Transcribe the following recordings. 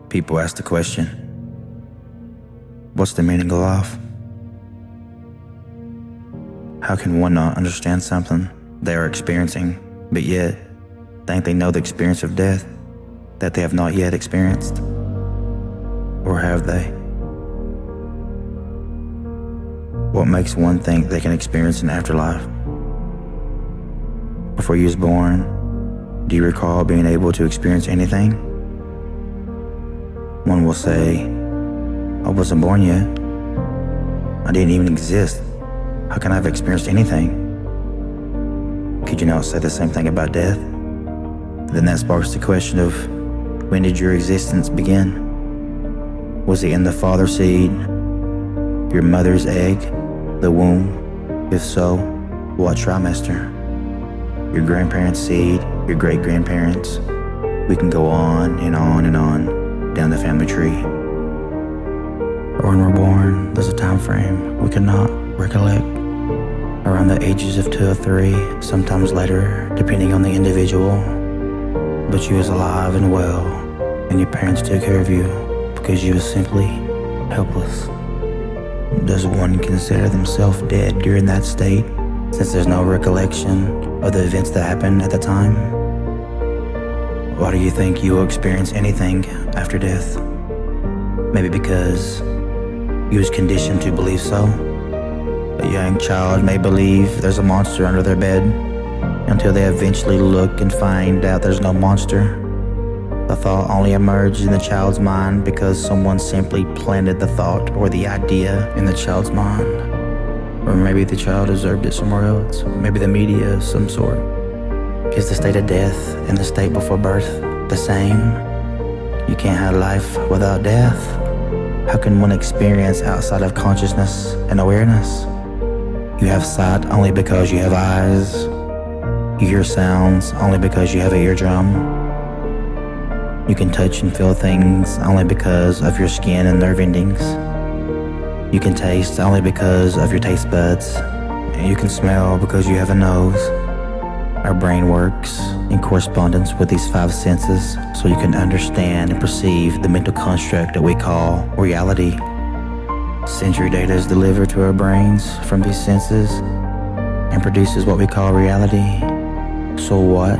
People ask the question, what's the meaning of life? How can one not understand something they are experiencing, but yet think they know the experience of death that they have not yet experienced? Or have they? What makes one think they can experience an afterlife? Before you was born, do you recall being able to experience anything? One will say, I wasn't born yet. I didn't even exist. How can I have experienced anything? Could you not say the same thing about death? Then that sparks the question of, when did your existence begin? Was it in the father's seed, your mother's egg, the womb? If so, what trimester? Your grandparents' seed, your great-grandparents? We can go on and on and on down the family tree. Or when we're born, there's a time frame we cannot recollect. Around the ages of 2 or 3, sometimes later, depending on the individual. But you was alive and well, and your parents took care of you because you was simply helpless. Does one consider themselves dead during that state, since there's no recollection of the events that happened at the time? Why do you think you will experience anything after death? Maybe because you was conditioned to believe so. A young child may believe there's a monster under their bed until they eventually look and find out there's no monster. The thought only emerged in the child's mind because someone simply planted the thought or the idea in the child's mind. Or maybe the child observed it somewhere else. Maybe the media of some sort. Is the state of death and the state before birth the same? You can't have life without death. How can one experience outside of consciousness and awareness? You have sight only because you have eyes. You hear sounds only because you have an eardrum. You can touch and feel things only because of your skin and nerve endings. You can taste only because of your taste buds. And you can smell because you have a nose. Our brain works in correspondence with these 5 senses so you can understand and perceive the mental construct that we call reality. Sensory data is delivered to our brains from these senses and produces what we call reality. So what,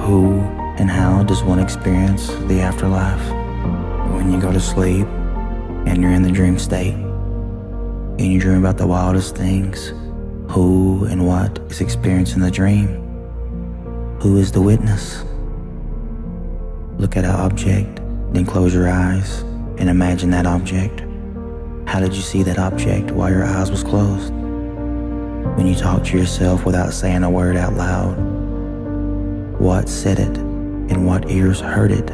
who, and how does one experience the afterlife? When you go to sleep and you're in the dream state and you dream about the wildest things, who and what is experienced in the dream? Who is the witness? Look at an object, then close your eyes and imagine that object. How did you see that object while your eyes was closed? When you talk to yourself without saying a word out loud, what said it and what ears heard it?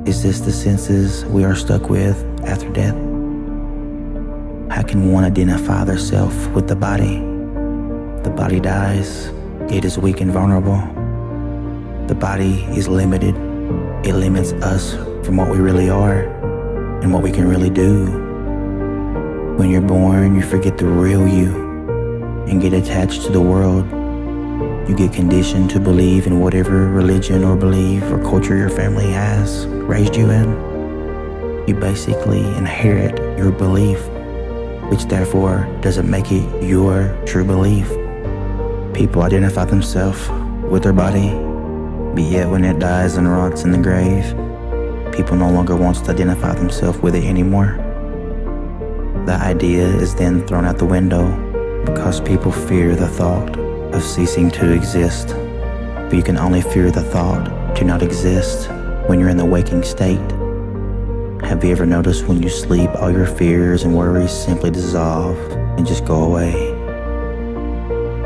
Is this the senses we are stuck with after death? How can one identify their self with the body? The body dies. It is weak and vulnerable. The body is limited. It limits us from what we really are and what we can really do. When you're born, you forget the real you and get attached to the world. You get conditioned to believe in whatever religion or belief or culture your family has raised you in. You basically inherit your belief, which therefore doesn't make it your true belief. People identify themselves with their body, but yet when it dies and rots in the grave, people no longer want to identify themselves with it anymore. The idea is then thrown out the window because people fear the thought of ceasing to exist. But you can only fear the thought to not exist when you're in the waking state. Have you ever noticed when you sleep, all your fears and worries simply dissolve and just go away?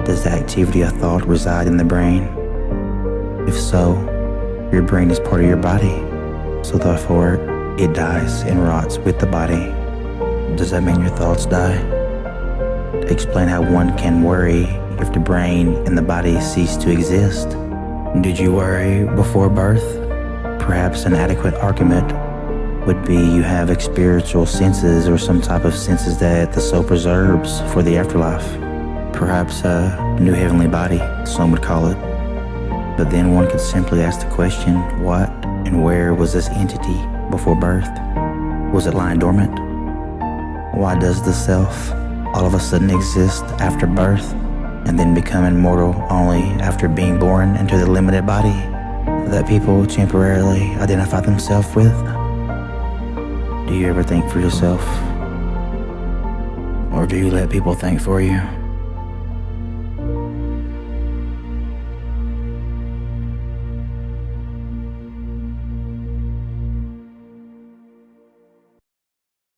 Does the activity of thought reside in the brain? If so, your brain is part of your body, so therefore it dies and rots with the body. Does that mean your thoughts die? Explain how one can worry if the brain and the body cease to exist. Did you worry before birth? Perhaps an adequate argument would be you have spiritual senses or some type of senses that the soul preserves for the afterlife. Perhaps a new heavenly body, some would call it. But then one could simply ask the question, what and where was this entity before birth? Was it lying dormant? Why does the self all of a sudden exist after birth and then become immortal only after being born into the limited body that people temporarily identify themselves with? Do you ever think for yourself? Or do you let people think for you?